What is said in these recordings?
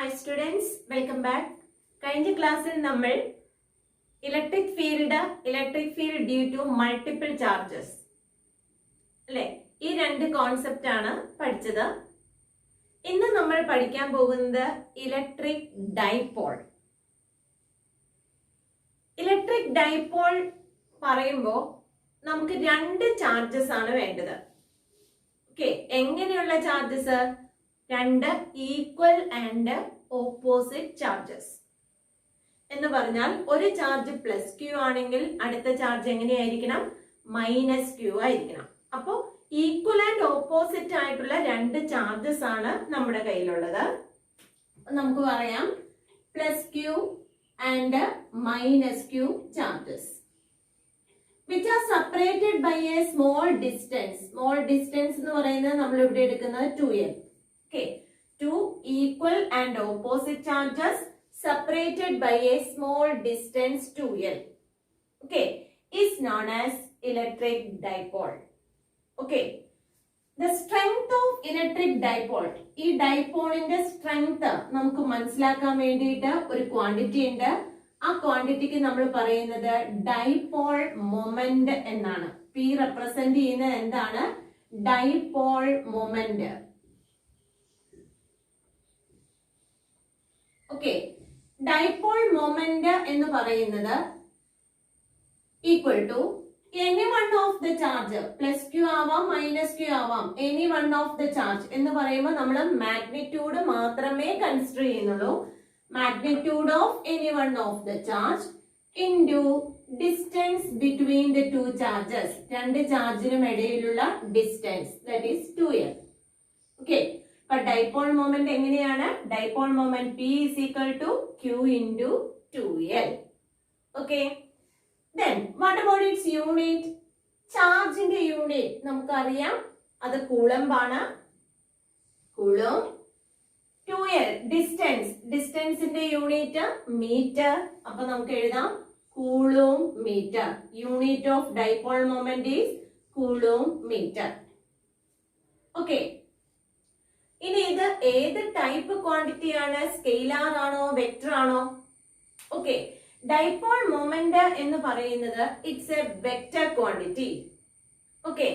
Hi students, welcome back. കഴിഞ്ഞ ക്ലാസ്സിൽ നമ്മൾ electric field due to multiple charges അല്ലെ, ഈ രണ്ട് കോൺസെപ്റ്റ് ആണ് പഠിച്ചത്. ഇന്ന് നമ്മൾ പഠിക്കാൻ പോകുന്നത് ഇലക്ട്രിക് ഡൈപോൾ. ഇലക്ട്രിക് ഡൈപോൾ പറയുമ്പോൾ നമുക്ക് രണ്ട് ചാർജസ് ആണ് വേണ്ടത്. ഓക്കെ, എങ്ങനെയുള്ള ചാർജസ്? രണ്ട് ഈക്വൽ ആൻഡ് ഓപ്പോസിറ്റ് ചാർജസ് എന്ന് പറഞ്ഞാൽ ഒരു ചാർജ് പ്ലസ് ക്യൂ ആണെങ്കിൽ അടുത്ത ചാർജ് എങ്ങനെയായിരിക്കണം? മൈനസ് ക്യൂ ആയിരിക്കണം. അപ്പോൾ ഈക്വൽ ആൻഡ് ഓപ്പോസിറ്റ് ആയിട്ടുള്ള രണ്ട് ചാർജസ് ആണ് നമ്മുടെ കയ്യിലുള്ളത്. നമുക്ക് പറയാം plus Q and minus Q charges which are separated by a small distance. Small distance എന്ന് പറയുന്നത് നമ്മൾ ഇവിടെ എടുക്കുന്നത് 2l. Okay, two equal and opposite charges separated by a small distance 2l. Okay, is known as electric dipole. Okay, the strength of electric dipole. ഈ ഡൈപോളിന്റെ strength നമുക്ക് മനസ്സിലാക്കാൻ വേണ്ടിയിട്ട് ഒരു ക്വാണ്ടിറ്റി ഉണ്ട്. ആ ക്വാണ്ടിറ്റിക്ക് നമ്മൾ പറയുന്നത് ഡൈപോൾ മൊമെന്റ് എന്നാണ്. പി റെപ്രസെന്റ് ചെയ്യുന്നത് എന്താണ്? Dipole moment. Okay, dipole moment എന്ന് പറയുന്നത് equal to any one of the charge. Plus Q ആവാം, മൈനസ് ക്യൂ ആവാം. Any one of the charge എന്ന് പറയുമ്പോൾ നമ്മൾ മാഗ്നിറ്റ്യൂഡ് മാത്രമേ കൺസിഡർ ചെയ്യുന്നുള്ളൂ. Magnitude of any one of the charge into distance between the two charges. രണ്ട് ചാർജിനും ഇടയിലുള്ള distance, that is 2l. Okay, അപ്പൊ ഡൈപോൾ മൊമെന്റ് എങ്ങനെയാണ്? Dipole moment P is equal to Q into 2l. Okay, then what about its unit? ചാർജിന്റെ unit നമുക്കറിയാം, അത് coulomb ആണ്. Coulomb. 2l ഡിസ്റ്റൻസിന്റെ unit metre. അപ്പൊ നമുക്ക് എഴുതാം coulomb metre. Unit of dipole moment is coulomb metre. Okay, ഇനി ഇത് ഏത് ടൈപ്പ് ക്വാണ്ടിറ്റി ആണ്? സ്കെയിലാർ ആണോ വെക്ടർ ആണോ? ഓക്കെ, ഡൈപോൾ മൊമെന്റ് എന്ന് പറയുന്നത് it's a vector quantity. Okay,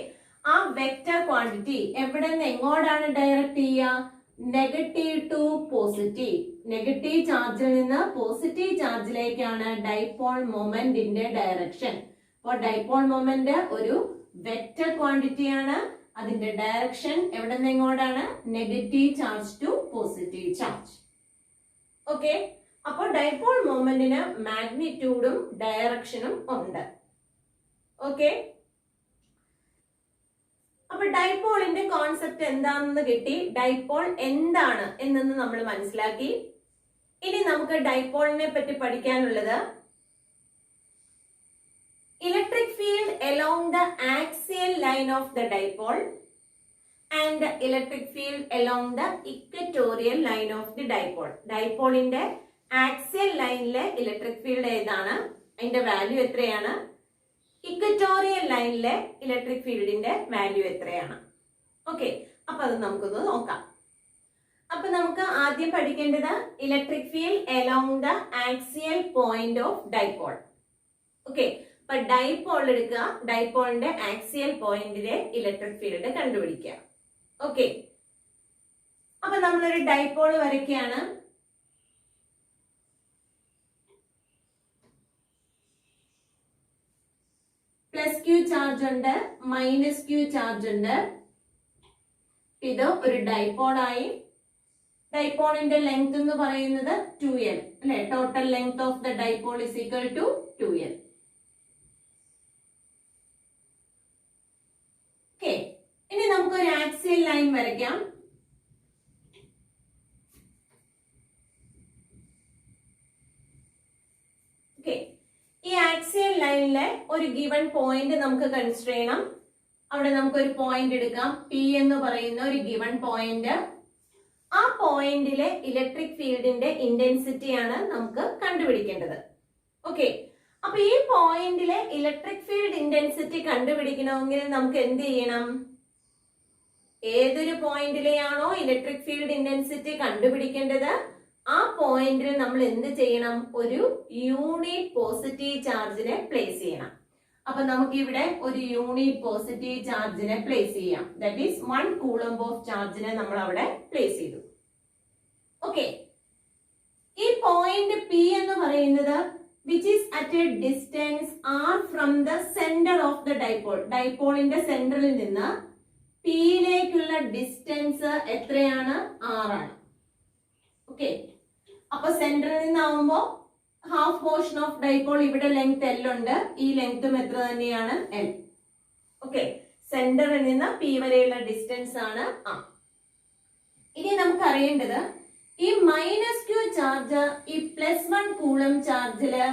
ആ വെക്ടർ ക്വാണ്ടിറ്റി എവിടെ നിന്ന് എങ്ങോട്ടാണ് ഡയറക്റ്റ് ചെയ്യുക? Negative to positive. നെഗറ്റീവ് ചാർജിൽ നിന്ന് പോസിറ്റീവ് ചാർജിലേക്കാണ് ഡൈപോൾ മൊമെന്റിന്റെ ഡയറക്ഷൻ. അപ്പോൾ ഡൈപോൾ മൊമെന്റ് ഒരു വെക്ടർ ക്വാണ്ടിറ്റി ആണ്. അതിന്റെ ഡയറക്ഷൻ എവിടെ നിന്ന് എങ്ങോട്ടാണ്? Negative charge to positive charge. Okay, അപ്പോൾ ഡൈപോൾ മൊമെന്റിന് മാഗ്നിറ്റ്യൂഡും ഡയറക്ഷനും ഉണ്ട്. ഓക്കെ, അപ്പൊ ഡൈപോളിന്റെ കോൺസെപ്റ്റ് എന്താണെന്ന് കിട്ടി. ഡൈപോൾ എന്താണ് എന്നെന്ന് നമ്മൾ മനസ്സിലാക്കി. ഇനി നമുക്ക് ഡൈപോളിനെ പറ്റി പഠിക്കാനുള്ളത് electric field along the axial line of the dipole and electric field along the equatorial line of the dipole. ഡൈപോളിന്റെ ആക്സിയൽ ലൈനിലെ ഇലക്ട്രിക് ഫീൽഡ് ഏതാണ്? അതിന്റെ വാല്യൂ എത്രയാണ്? ഇക്വറ്റോറിയൽ ലൈനിലെ ഇലക്ട്രിക് ഫീൽഡിന്റെ വാല്യൂ എത്രയാണ്? ഓക്കെ, അപ്പൊ അത് നമുക്കൊന്ന് നോക്കാം. അപ്പൊ നമുക്ക് ആദ്യം പഠിക്കേണ്ടത് electric field along the axial point of dipole. Okay, അപ്പൊ ഡൈപോൾ എടുക്കുക, ഡൈപോളിന്റെ ആക്സിയൽ പോയിന്റിലെ ഇലക്ട്രിക് ഫീൽഡ് കണ്ടുപിടിക്കുക. ഓക്കെ, അപ്പൊ നമ്മളൊരു ഡൈപോൾ വരയ്ക്കുകയാണ്. പ്ലസ് ക്യൂ ചാർജ് ഉണ്ട്, മൈനസ് ക്യൂ ചാർജ് ഉണ്ട്. ഇത് ഒരു ഡൈപോൾ ആയി. ഡൈപോളിന്റെ ലെങ്ത് എന്ന് പറയുന്നത് 2l അല്ലെ. Total length of the dipole is equal to 2l. Okay, ഇനി നമുക്ക് ഒരു ആക്സിയൽ ലൈൻ വരയ്ക്കാം. ഓക്കെ, ഈ ആക്സിയൽ ലൈനിലെ ഒരു ഗിവൺ പോയിന്റ് നമുക്ക് കൺസിഡർ ചെയ്യണം. അവിടെ നമുക്ക് ഒരു പോയിന്റ് എടുക്കാം, പി എന്ന് പറയുന്ന ഒരു ഗിവൺ പോയിന്റ്. ആ പോയിന്റിലെ ഇലക്ട്രിക് ഫീൽഡിന്റെ ഇന്റൻസിറ്റി ആണ് നമുക്ക് കണ്ടുപിടിക്കേണ്ടത്. ഓക്കെ, അപ്പൊ ഈ പോയിന്റിലെ ഇലക്ട്രിക് ഫീൽഡ് ഇന്റൻസിറ്റി കണ്ടുപിടിക്കണമെങ്കിൽ നമുക്ക് എന്ത് ചെയ്യണം? ഏതൊരു പോയിന്റിലെയാണോ ഇലക്ട്രിക് ഫീൽഡ് ഇന്റൻസിറ്റി കണ്ടുപിടിക്കേണ്ടത് ആ പോയിന്റിൽ നമ്മൾ എന്ത് ചെയ്യണം? ഒരു യൂണിറ്റ് പോസിറ്റീവ് ചാർജിനെ പ്ലേസ് ചെയ്യണം. അപ്പൊ നമുക്ക് ഇവിടെ ഒരു യൂണിറ്റ് പോസിറ്റീവ് ചാർജിനെ പ്ലേസ് ചെയ്യാം. ദാറ്റ് ഈസ് 1 കൂളംബ് ഓഫ് ചാർജിനെ നമ്മൾ അവിടെ പ്ലേസ് ചെയ്തു. ഓക്കെ, ഈ പോയിന്റ് പി എന്ന് പറയുന്നത് which is at a distance r from the center of the dipole. ഡൈപോളിന്റെ സെന്ററിൽ നിന്ന് പി യിലേക്കുള്ള ഡിസ്റ്റൻസ് എത്രയാണ്? r ആണ്. ഓക്കെ, അപ്പൊ സെന്ററിൽ നിന്നാവുമ്പോ ഹാഫ് പോർഷൻ ഓഫ് ഡൈപോൾ, ഇവിടെ ലെങ്ത് എൽ ഉണ്ട്, ഈ ലെങ്തും എത്ര തന്നെയാണ്? എൽ. ഓക്കെ, സെന്ററിൽ നിന്ന് പി വരെയുള്ള ഡിസ്റ്റൻസ് ആണ് r. ഇനി നമുക്ക് അറിയേണ്ടത് ഈ -q ചാർജ് ഈ +1 കൂളം ചാർജില്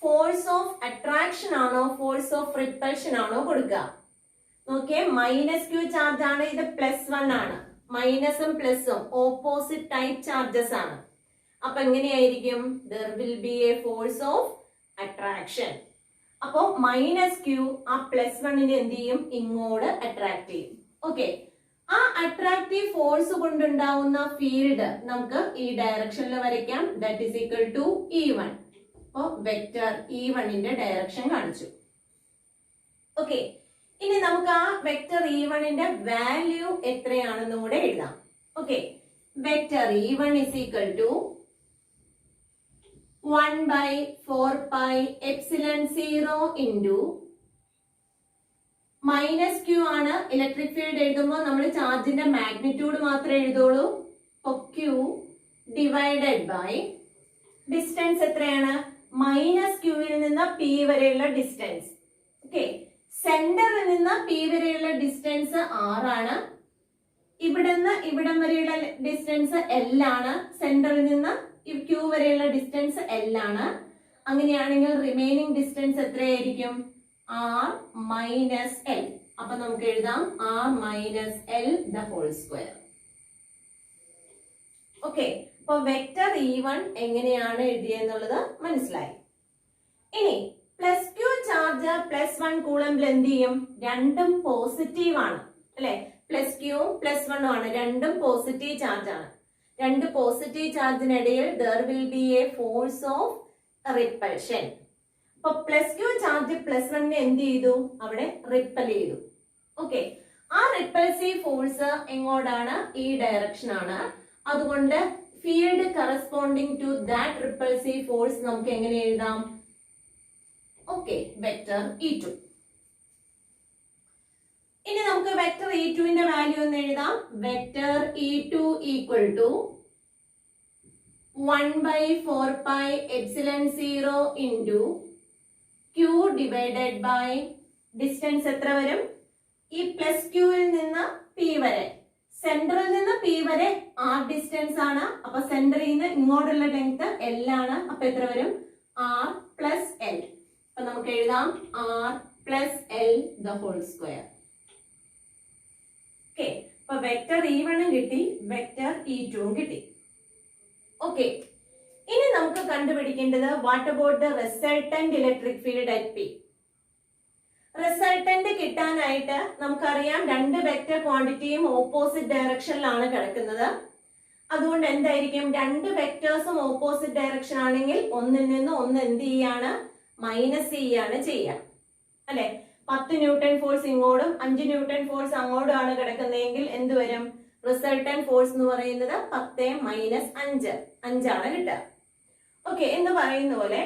ഫോഴ്സ് ഓഫ് അട്രാക്ഷൻ ആണോ ഫോഴ്സ് ഓഫ് റിപ്പൽഷൻ ആണോ കൊടുക്കുക? നോക്കിയേ, -q ചാർജ് ആണ്, ഇത് +1 ആണ്. മൈനസും പ്ലസും ഓപ്പോസിറ്റ് ടൈപ്പ് ചാർജസ് ആണ്. അപ്പൊ എങ്ങനെയായിരിക്കും? there will be a force of attraction. അപ്പോ -q ആ +1നെ എന്ത് ചെയ്യും? ഇങ്ങോട്ട് അട്രാക്ട് ചെയ്യും. ഓക്കെ, ആ അട്രാക്റ്റീവ് ഫോഴ്സ് കൊണ്ടുണ്ടാവുന്ന ഫീൽഡ് നമുക്ക് ഈ ഡയറക്ഷനിൽ വരയ്ക്കാം. That is equal to E1. അപ്പോ വെക്ടർ E1ന്റെ ഡയറക്ഷൻ കാണിച്ചു. ഓക്കെ, ഇനി നമുക്ക് ആ വെക്ടർ E1ന്റെ വാല്യൂ എത്രയാണെന്നും കൂടെ എഴുതാം. Okay, vector E1 is equal to 1/4πε0 into -q ആണ്. ഇലക്ട്രിക് ഫീൽഡ് എഴുതുമ്പോൾ നമ്മൾ ചാർജിന്റെ മാഗ്നിറ്റ്യൂഡ് മാത്രമേ എഴുതുള്ളൂ. q ഡിവൈഡഡ് ബൈ ഡിസ്റ്റൻസ് എത്രയാണ്? -q ൽ നിന്ന് p വരെയുള്ള ഡിസ്റ്റൻസ്. ഓക്കെ, സെന്ററിൽ നിന്ന് p വരെയുള്ള ഡിസ്റ്റൻസ് r ആണ്. ഇവിടുന്ന് ഇവിടം വരെയുള്ള ഡിസ്റ്റൻസ് l ആണ്. സെന്ററിൽ നിന്ന് q വരെയുള്ള ഡിസ്റ്റൻസ് l ആണ്. അങ്ങനെയാണെങ്കിൽ റിമൈനിങ് ഡിസ്റ്റൻസ് എത്രയായിരിക്കും? r minus l. അപ്പൊ നമുക്ക് എഴുതാം r minus l the whole square. Okay, അപ്പൊ വെക്ടർ E1 എങ്ങനെയാണ് എഴുതിയെന്നുള്ളത് മനസ്സിലായി. ഇനി +q ചാർജ് +1 കൂളംബിൽ എന്ത് ചെയ്യും? രണ്ടും പോസിറ്റീവ് ആണ് അല്ലെ? +q +1 ആണ്, രണ്ടും പോസിറ്റീവ് ചാർജ് ആണ്. രണ്ട് പോസിറ്റീവ് ചാർജിനിടയിൽ there will be a force of repulsion. അപ്പൊ +q ചാർജ് +1നെ എന്ത് ചെയ്തു? അവിടെ റിപ്പൽ ചെയ്തു. ഓക്കെ, ആ റിപ്പൽസീവ് ഫോഴ്സ് എങ്ങോട്ടാണ്? ഈ ഡയറക്ഷൻ ആണ്. അതുകൊണ്ട് field corresponding to that repulsive force നമുക്ക് എങ്ങനെ എഴുതാം? Okay, vector E2. ഇനി നമുക്ക് വെക്ടർ E2ന്റെ വാല്യൂ എന്ന് എഴുതാം. Vector E2 equal to 1/4πε0 into q divided by distance എത്ര വരും? ഈ +q ൽ നിന്ന് p വരെ, സെന്ററിൽ നിന്ന് p വരെ r ഡിസ്റ്റൻസ് ആണ്. അപ്പൊ സെന്ററിൽ നിന്ന് ഇങ്ങോട്ടുള്ള ലെങ്ത് l ആണ്. അപ്പൊ എത്ര വരും? r plus l. അപ്പൊ നമുക്ക് എഴുതാം r plus l the whole square. Okay, അപ്പൊ വെക്ടർ E1 കിട്ടി, വെക്ടർ E2 കിട്ടി. ഓക്കെ, ഇനി നമുക്ക് കണ്ടുപിടിക്കേണ്ടത് what about the resultant electric field at P. Resultant കിട്ടാനായിട്ട് നമുക്കറിയാം രണ്ട് വെക്ടർ ക്വാണ്ടിറ്റിയും ഓപ്പോസിറ്റ് ഡയറക്ഷനിലാണ് കിടക്കുന്നത്. അതുകൊണ്ട് എന്തായിരിക്കും? രണ്ട് വെക്ടേഴ്സും ഓപ്പോസിറ്റ് ഡയറക്ഷൻ ആണെങ്കിൽ ഒന്നിൽ നിന്ന് ഒന്ന് എന്ത് ചെയ്യാണ്? മൈനസ് ചെയ്യാണ് ചെയ്യുക അല്ലെ? 10 ന്യൂട്ടൺ ഫോഴ്സ് ഇങ്ങോട്ടും 5 ന്യൂട്ടൺ ഫോഴ്സ് അങ്ങോട്ടും ആണ് കിടക്കുന്നതെങ്കിൽ എന്ത് വരും? റിസൾട്ടന്റ് ഫോഴ്സ് എന്ന് പറയുന്നത് 10 മൈനസ് 5 ആണ് കിട്ടുക. ഓക്കെ, എന്ന് പറയുന്ന പോലെ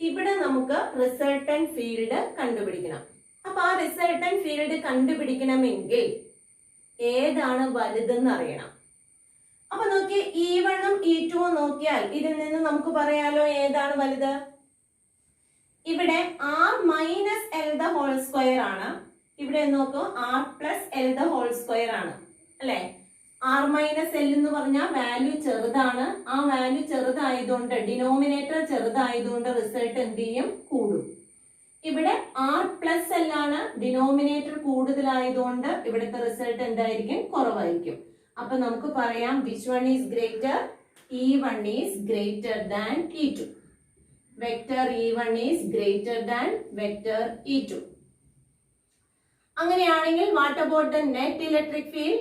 ഇവിടെ നമുക്ക് റിസൾട്ടന്റ് ഫീൽഡ് കണ്ടുപിടിക്കണം. അപ്പൊ ആ റിസൾട്ടന്റ് ഫീൽഡ് കണ്ടുപിടിക്കണമെങ്കിൽ ഏതാണ് വലുതെന്ന് അറിയണം. അപ്പൊ നോക്കി, E1ഉം E2ഉം നോക്കിയാൽ ഇതിൽ നിന്ന് നമുക്ക് പറയാലോ ഏതാണ് വലുത്? ഇവിടെ r minus L the whole square ആണ്. ഇവിടെ നോക്കൂ, r plus L the whole square ആണ് അല്ലെ? r മൈനസ് എൽ എന്ന് പറഞ്ഞാൽ വാല്യൂ ചെറുതാണ്. ആ വാല്യൂ ചെറുതായതുകൊണ്ട്, ഡിനോമിനേറ്റർ ചെറുതായതുകൊണ്ട് റിസൾട്ട് എന്ത് ചെയ്യും? കൂടും. ഇവിടെ r പ്ലസ് എൽ ആണ്, ഡിനോമിനേറ്റർ കൂടുതലായതുകൊണ്ട് ഇവിടുത്തെ റിസൾട്ട് എന്തായിരിക്കും? കുറവായിരിക്കും. അപ്പൊ നമുക്ക് പറയാം which one is greater? E1 is greater than E2. Vector E1 is greater than vector E2. അങ്ങനെയാണെങ്കിൽ what about the net electric field?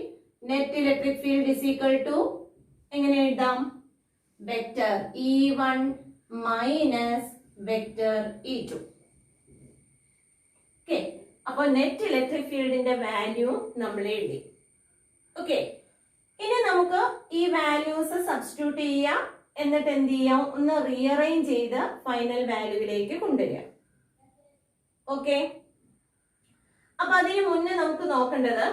Net electric field is equal to എങ്ങനെ എഴുതാം? Vector E1 minus vector E2. Okay, അപ്പൊ net electric ഫീൽഡിന്റെ value നമ്മൾ എഴുതി. Okay, ഇനി നമുക്ക് ഈ വാല്യൂസ് സബ്സ്റ്റിറ്റ്യൂട്ട് ചെയ്യാം, എന്നിട്ട് എന്ത് ചെയ്യാം, ഒന്ന് റീഅറേഞ്ച് ചെയ്ത് ഫൈനൽ വാല്യൂവിലേക്ക് കൊണ്ടുവരിക. ഓക്കെ, അപ്പൊ അതിന് മുന്നേ നമുക്ക് നോക്കേണ്ടത്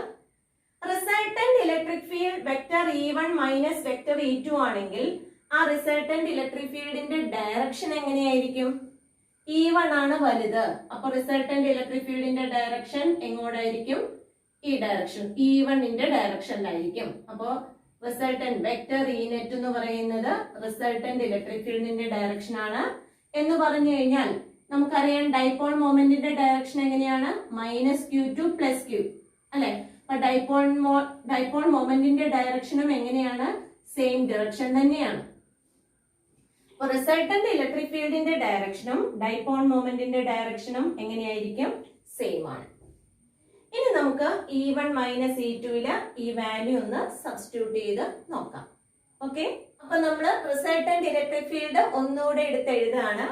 resultant electric field vector E1 minus vector E2 ആണെങ്കിൽ ആ റിസൾട്ടന്റ് ഇലക്ട്രിക് ഫീൽഡിന്റെ ഡയറക്ഷൻ എങ്ങനെയായിരിക്കും? E1 ആണ് വലുത്, അപ്പൊ റിസൾട്ടന്റ് ഇലക്ട്രിക് ഫീൽഡിന്റെ ഡയറക്ഷൻ എങ്ങോട്ടായിരിക്കും? ഈ ഡയറക്ഷൻ E1ന്റെ ഡയറക്ഷനിലായിരിക്കും. അപ്പോ റിസൾട്ടന്റ് വെക്ടർ E നെറ്റ് എന്ന് പറയുന്നത് റിസൾട്ടന്റ് ഇലക്ട്രിക് ഫീൽഡിന്റെ ഡയറക്ഷൻ ആണ് എന്ന് പറഞ്ഞു കഴിഞ്ഞാൽ നമുക്കറിയാം ഡൈപോൾ മൊമെന്റിന്റെ ഡയറക്ഷൻ എങ്ങനെയാണ്? -q2 + q അല്ലെ? അപ്പൊ ഡൈപോൾ മൊമെന്റിന്റെ ഡയറക്ഷനും എങ്ങനെയാണ്? സെയിം ഡയറക്ഷൻ തന്നെയാണ്. അപ്പൊ റിസൾട്ടന്റ് ഇലക്ട്രിക് ഫീൽഡിന്റെ ഡയറക്ഷനും ഡൈപോൾ മൊമെന്റിന്റെ ഡയറക്ഷനും എങ്ങനെയായിരിക്കും? സെയിം ആണ്. ഇനി നമുക്ക് E1 മൈനസ് E2 ഈ വാല്യൂ ഒന്ന് സബ്സ്റ്റിറ്റ്യൂട്ട് ചെയ്ത് നോക്കാം. ഓക്കെ, അപ്പൊ നമ്മൾ റിസൾട്ടന്റ് ഇലക്ട്രിക് ഫീൽഡ് ഒന്നുകൂടെ എടുത്ത് എഴുതാണ്.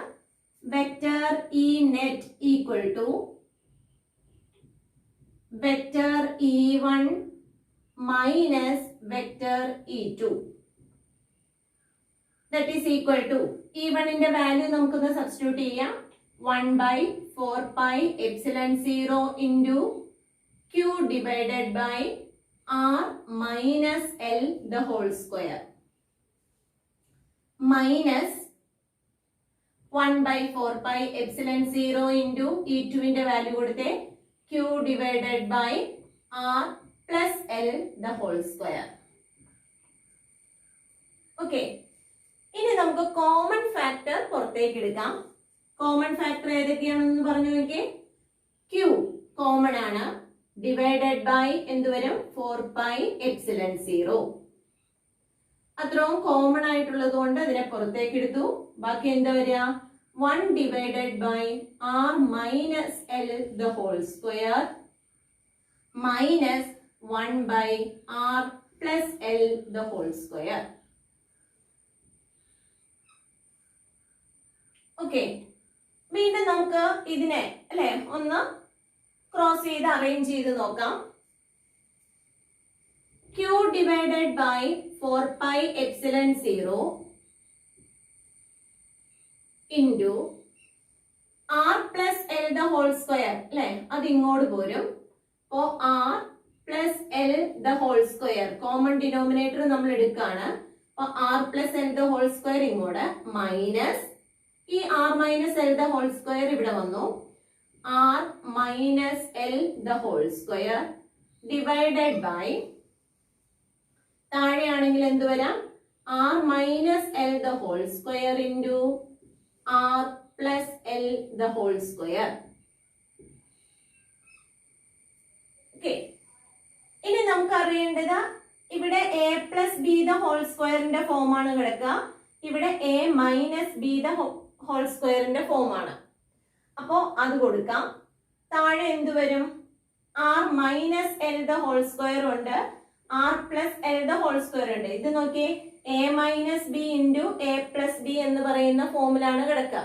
Vector E net equal to vector E1 minus vector E2. That is equal to E1 ന്റെ വാല്യൂ നമുക്കൊന്ന് സബ്സ്റ്റിറ്റ്യൂട്ട് ചെയ്യാം. 1/4πε0 into Q divided by R minus L the whole square. Minus 1/4πε0 into E2 ന്റെ value കൊടുത്തേ Q divided by R plus L the whole square. Okay. ഇനി നമുക്ക് common factor പുറത്തേക്ക് എടുക്കാം. Common factor ഏതൊക്കെയാണെന്ന് പറഞ്ഞു നോക്കിയേ. Q കോമൺ ആണ്, ഡിവൈഡഡ് ബൈ എന്ത് വരും? 4πε0. അത്രയും കോമൺ ആയിട്ടുള്ളത് കൊണ്ട് അതിനെ പുറത്തേക്ക് എടുത്തു. ബാക്കി എന്താ വരിക? 1 divided by R minus L the whole square minus 1/R plus L the whole square. Okay, വീണ്ടും നമുക്ക് ഇതിനെ അല്ലെ ഒന്ന് ക്രോസ് ചെയ്ത് അറേഞ്ച് ചെയ്ത് നോക്കാം. Q divided by 4πε0 into R plus L the whole square അല്ലെ, അത് ഇങ്ങോട്ട് പോരും. അപ്പോ R plus L the whole square common denominator നമ്മൾ എടുക്കുകയാണ്. അപ്പൊ R plus L the whole square ഇങ്ങോട്ട് മൈനസ് ഈ R minus L the whole square ഇവിടെ വന്നു. R minus L the whole square divided by താഴെയാണെങ്കിൽ എന്ത് വരാം? R minus L the whole square into R plus L the whole square. Okay, ഇനി നമുക്ക് അറിയേണ്ടത് ഇവിടെ A plus B the whole squareന്റെ ഫോമാണ് കിടക്കുക. ഇവിടെ A minus B the whole സ്ക്വയറിന്റെ ഫോം ആണ്. അപ്പോ അത് കൊടുക്കാം. താഴെ എന്ത് വരും? R minus L the whole square ഉണ്ട്, R plus L the whole square ഉണ്ട്. ഇത് നോക്കിയേ, A minus B into A plus B എന്ന് പറയുന്ന ഫോമിലാണ് കിടക്കുക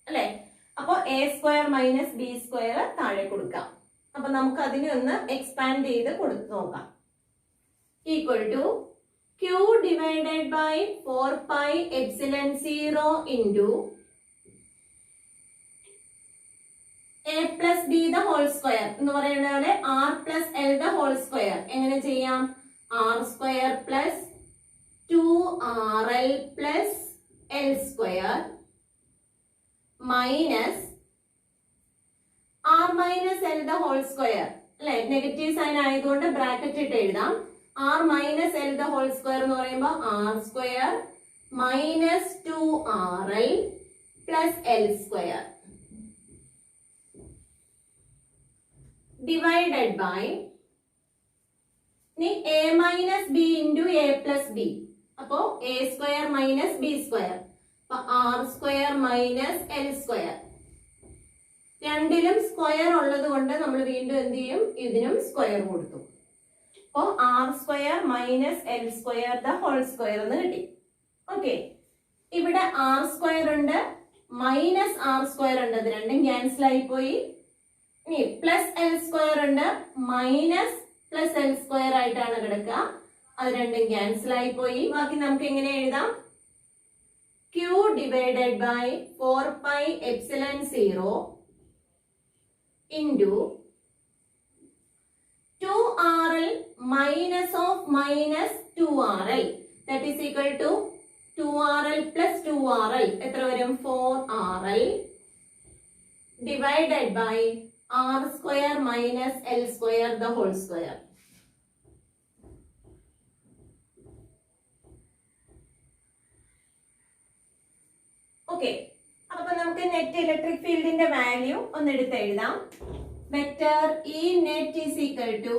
അല്ലെ? അപ്പോ A² മൈനസ് B² താഴെ കൊടുക്കാം. അപ്പൊ നമുക്ക് അതിനെ ഒന്ന് എക്സ്പാൻഡ് ചെയ്ത് കൊടുത്തു നോക്കാം. Equal to Q divided by 4πε0 into A plus B the whole square എന്ന് പറയുന്ന പോലെ R plus L the whole square എങ്ങനെ ചെയ്യാം? R² plus 2RL plus L² minus R minus L the whole square അല്ലെ, negative sign ആയതുകൊണ്ട് bracket ഇട്ട് എഴുതാം. R minus L the whole square എന്ന് പറയുമ്പോൾ R² minus 2RL plus L² divided by A minus B into A plus B. അപ്പോ A² minus B². അപ്പൊ R² minus L². രണ്ടിലും square ഉള്ളത് കൊണ്ട് നമ്മൾ വീണ്ടും എന്ത് ചെയ്യും? ഇതിനും സ്ക്വയർ കൊടുത്തു. അപ്പോ R² minus L² the whole square എന്ന് കിട്ടി. ഓക്കെ, ഇവിടെ ആർ സ്ക്വയർ ഉണ്ട്, മൈനസ് ആർ സ്ക്വയർ ഉണ്ട്, അത് രണ്ടും ക്യാൻസൽ ആയി പോയി. ഇനി പ്ലസ് എൽ സ്ക്വയർ ഉണ്ട്, മൈനസ് പ്ലസ് എൽ സ്ക്വയർ ആയിട്ടാണ് കിടക്കുക, അത് രണ്ടും ക്യാൻസൽ ആയി പോയി. ബാക്കി നമുക്ക് എങ്ങനെ എഴുതാം? q divided by 4 pi epsilon 0 into 2RL minus of minus 2RL, that is equal to 2RL plus 2RL, എത്ര വരും? 4RL divided by R square minus L square the whole square. Okay, അപ്പൊ നമുക്ക് നെറ്റ് ഇലക്ട്രിക് ഫീൽഡിന്റെ value ഒന്ന് എടുത്ത് എഴുതാം. Vector E net is equal to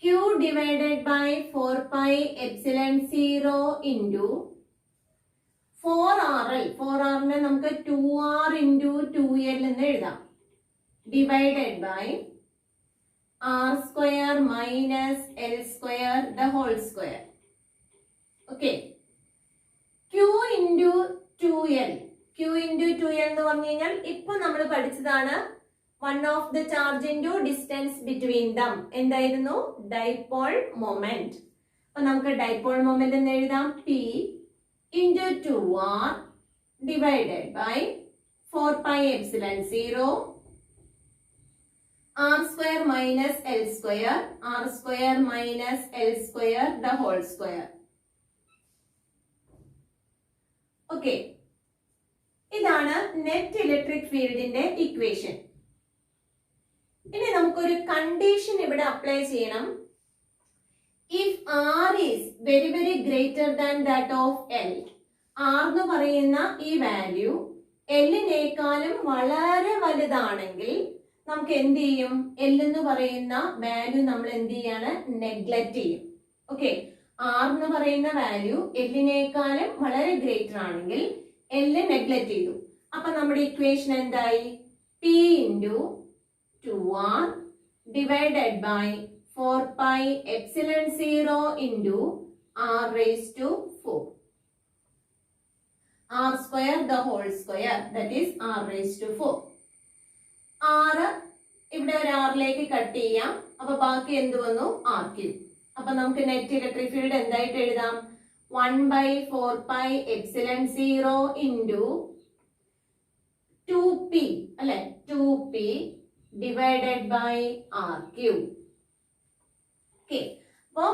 Q divided by 4 pi epsilon 0 into 4RL. 4R നെ നമുക്ക് 2R into 2L എന്ന് എഴുതാം. Divided by R square minus L square the whole square. Okay. Q into 2L. Q into 2L എന്ന് പറഞ്ഞു കഴിഞ്ഞാൽ ഇപ്പൊ നമ്മൾ പഠിച്ചതാണ് one of the charge into distance between them. എന്തായിരുന്നു? Dipole moment. അപ്പൊ നമുക്ക് ഡൈപോൾ മൊമെന്റ് എന്ന് എഴുതാം. P into 2R divided by 4 pi epsilon 0 R square minus L square, R square minus L square the whole square. Okay. ഇതാണ് net electric ഫീൽഡിന്റെ equation. ഇനി നമുക്കൊരു condition ഇവിടെ അപ്ലൈ ചെയ്യണം. If R is very very greater than that of L, R എന്ന് പറയുന്ന ഈ value എല്ലിനേക്കാളും വളരെ വലുതാണെങ്കിൽ നമുക്ക് എന്ത് ചെയ്യും? എൽ എന്ന് പറയുന്ന വാല്യൂ നമ്മൾ എന്ത് ചെയ്യാണ്? നെഗ്ലക്ട് ചെയ്യും. ഓക്കെ, ആർ എന്ന് പറയുന്ന വാല്യൂ എല്ലിനേക്കാളും വളരെ ഗ്രേറ്റർ ആണെങ്കിൽ എൽ നെഗ്ലക്ട് ചെയ്തു. അപ്പൊ നമ്മുടെ ഇക്വേഷൻ എന്തായി? P into 2R divided by 4 pi epsilon 0 into R raised to 4. R square the whole square, that is R raised to 4. R ഇവിടെ ഒരു ആറിലേക്ക് കട്ട് ചെയ്യാം. അപ്പൊ ബാക്കി എന്ത് വന്നു? R cube. അപ്പൊ നമുക്ക് നെറ്റ് ഇലക്ട്രിക് ഫീൽഡ് എന്തായിട്ട് എഴുതാം? 1 by 4 pi epsilon 0 into 2p, അല്ലെ? 2p divided by R cube. Okay, അപ്പോ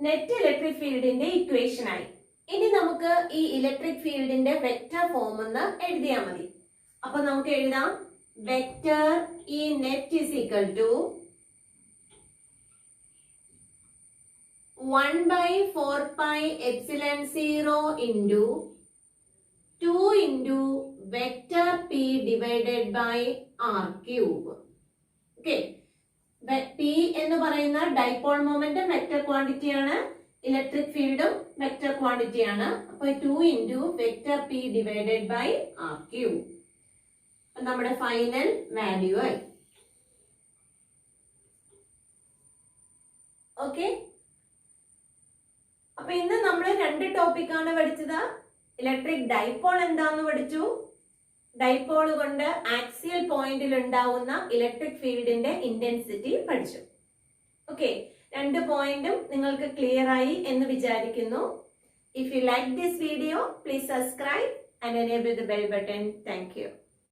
നെറ്റ് ഇലക്ട്രിക് ഫീൽഡിന്റെ ഇക്വേഷൻ ആയി. ഇനി നമുക്ക് ഈ ഇലക്ട്രിക് ഫീൽഡിന്റെ വെക്റ്റർ ഫോം ഒന്ന് എഴുതിയാൽ മതി. അപ്പൊ നമുക്ക് എഴുതാം vector E net is equal to 1 by 4 pi epsilon 0 into 2 into vector P divided by R cube. Okay. P എന്ന് പറയുന്ന ഡൈപോൾ മൊമെന്റും വെക്റ്റർ ക്വാണ്ടിറ്റി ആണ്, ഇലക്ട്രിക് ഫീൽഡും വെക്റ്റർ ക്വാണ്ടിറ്റി ആണ്. അപ്പൊ 2 into vector P divided by R cube. നമ്മുടെ final value ആയി. Okay, അപ്പൊ ഇന്ന് നമ്മൾ രണ്ട് ടോപ്പിക്കാണ് പഠിച്ചത്. ഇലക്ട്രിക് ഡൈപോൾ എന്താന്ന് പഠിച്ചു, ഡൈപോൾ കൊണ്ട് ആക്സിയൽ പോയിന്റിൽ ഉണ്ടാവുന്ന ഇലക്ട്രിക് ഫീൽഡിന്റെ ഇന്റൻസിറ്റി പഠിച്ചു. ഓക്കെ, രണ്ട് പോയിന്റും നിങ്ങൾക്ക് ക്ലിയർ ആയി എന്ന് വിചാരിക്കുന്നു. If you like this video, please subscribe and enable the bell button. Thank you.